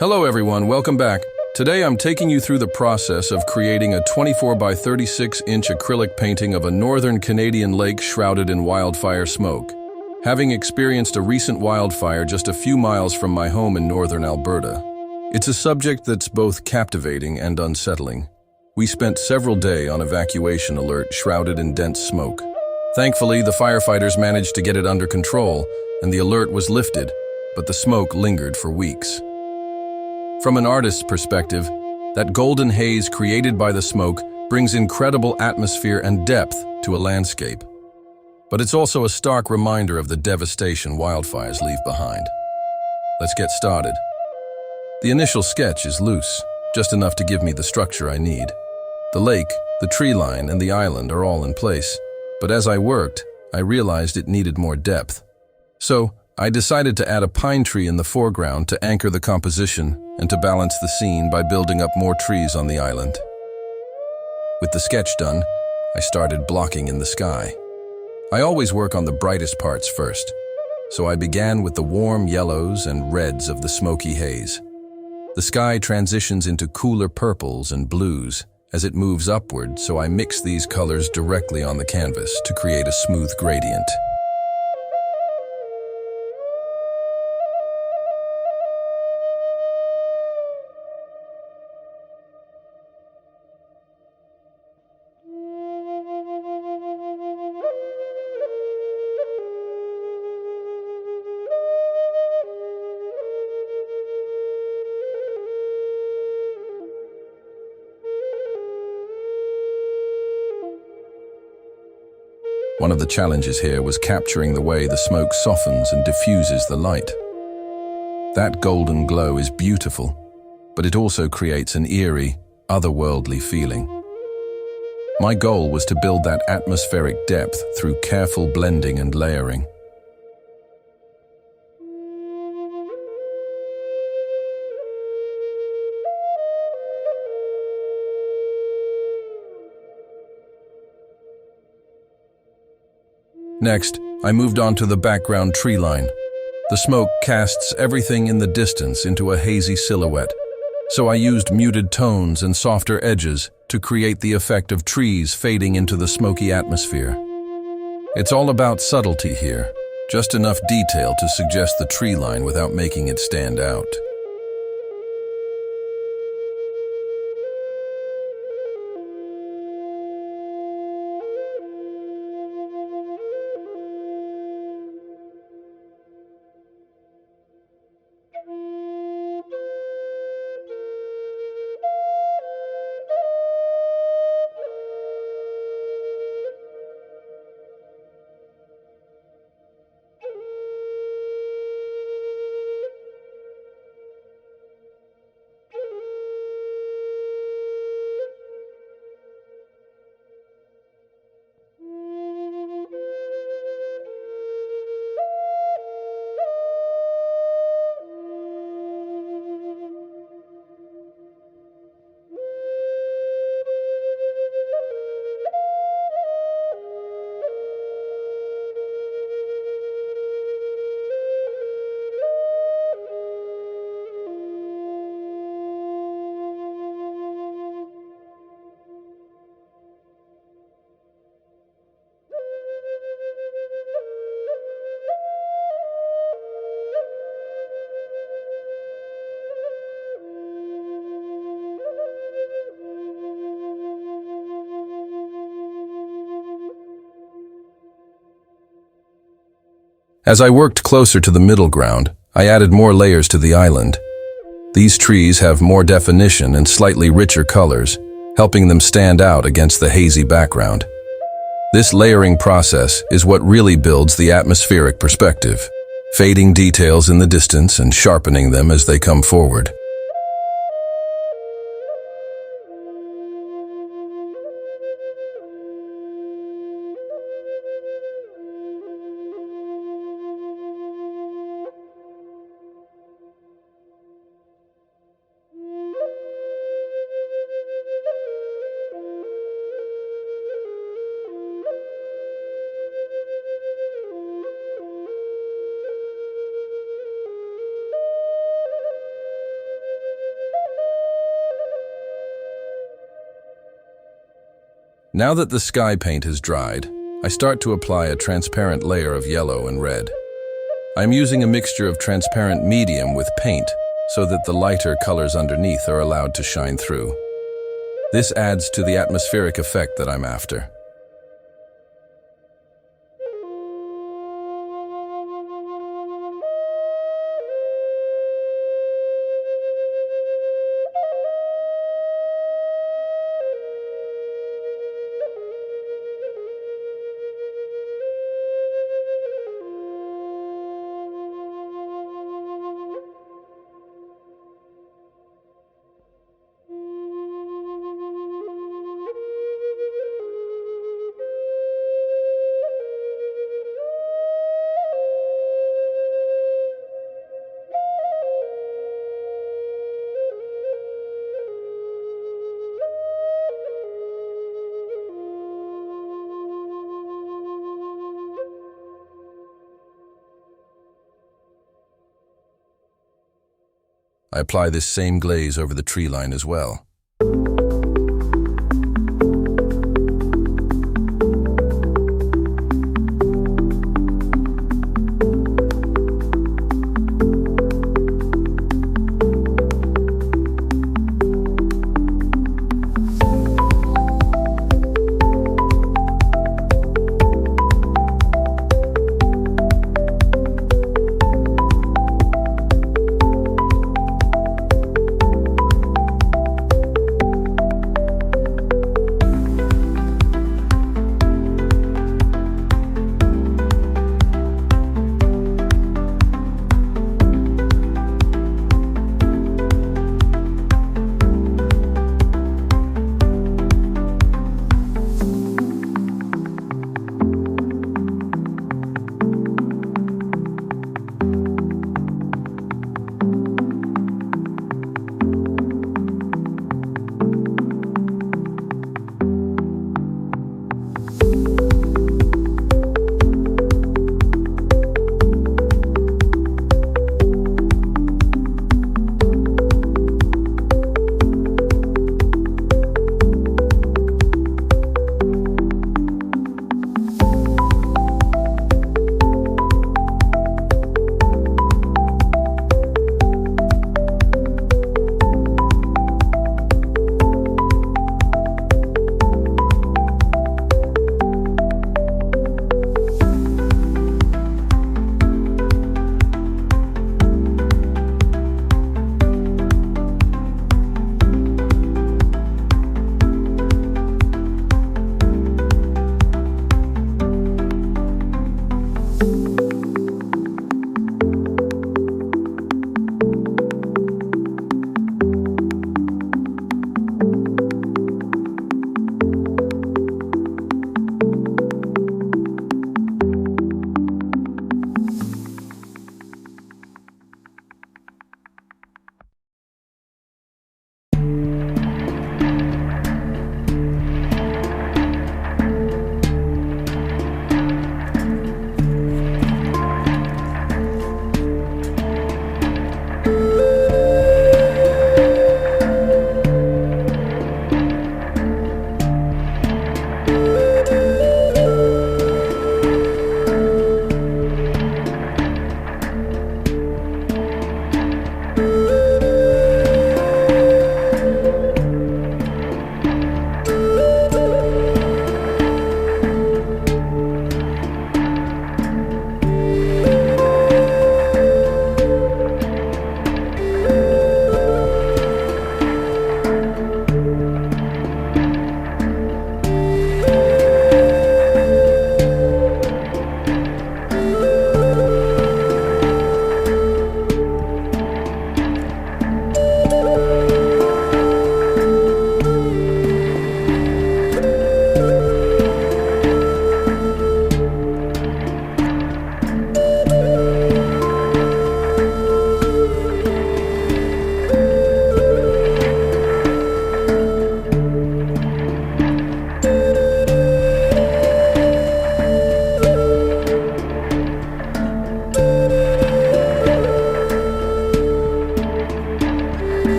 Hello everyone, welcome back. Today I'm taking you through the process of creating a 24 by 36 inch acrylic painting of a northern Canadian lake shrouded in wildfire smoke. Having experienced a recent wildfire just a few miles from my home in northern Alberta, it's a subject that's both captivating and unsettling. We spent several days on evacuation alert shrouded in dense smoke. Thankfully, the firefighters managed to get it under control and the alert was lifted, but the smoke lingered for weeks. From an artist's perspective, that golden haze created by the smoke brings incredible atmosphere and depth to a landscape. But it's also a stark reminder of the devastation wildfires leave behind. Let's get started. The initial sketch is loose, just enough to give me the structure I need. The lake, the tree line, and the island are all in place, but as I worked, I realized it needed more depth. So, I decided to add a pine tree in the foreground to anchor the composition and to balance the scene by building up more trees on the island. With the sketch done, I started blocking in the sky. I always work on the brightest parts first, so I began with the warm yellows and reds of the smoky haze. The sky transitions into cooler purples and blues as it moves upward, so I mix these colors directly on the canvas to create a smooth gradient. One of the challenges here was capturing the way the smoke softens and diffuses the light. That golden glow is beautiful, but it also creates an eerie, otherworldly feeling. My goal was to build that atmospheric depth through careful blending and layering. Next, I moved on to the background tree line. The smoke casts everything in the distance into a hazy silhouette, so I used muted tones and softer edges to create the effect of trees fading into the smoky atmosphere. It's all about subtlety here, just enough detail to suggest the tree line without making it stand out. As I worked closer to the middle ground, I added more layers to the island. These trees have more definition and slightly richer colors, helping them stand out against the hazy background. This layering process is what really builds the atmospheric perspective, fading details in the distance and sharpening them as they come forward. Now that the sky paint has dried, I start to apply a transparent layer of yellow and red. I'm using a mixture of transparent medium with paint so that the lighter colors underneath are allowed to shine through. This adds to the atmospheric effect that I'm after. I apply this same glaze over the tree line as well.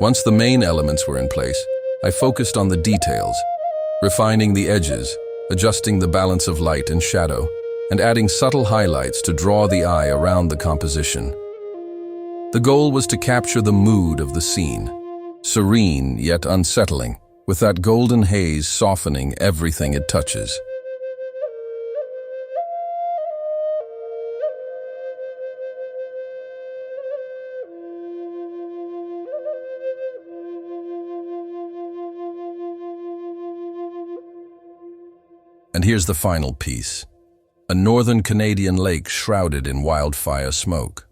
Once the main elements were in place, I focused on the details, refining the edges, adjusting the balance of light and shadow, and adding subtle highlights to draw the eye around the composition. The goal was to capture the mood of the scene, serene yet unsettling, with that golden haze softening everything it touches. And here's the final piece, a northern Canadian lake shrouded in wildfire smoke.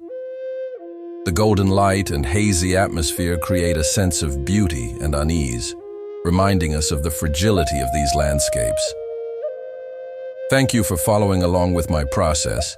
The golden light and hazy atmosphere create a sense of beauty and unease, reminding us of the fragility of these landscapes. Thank you for following along with my process.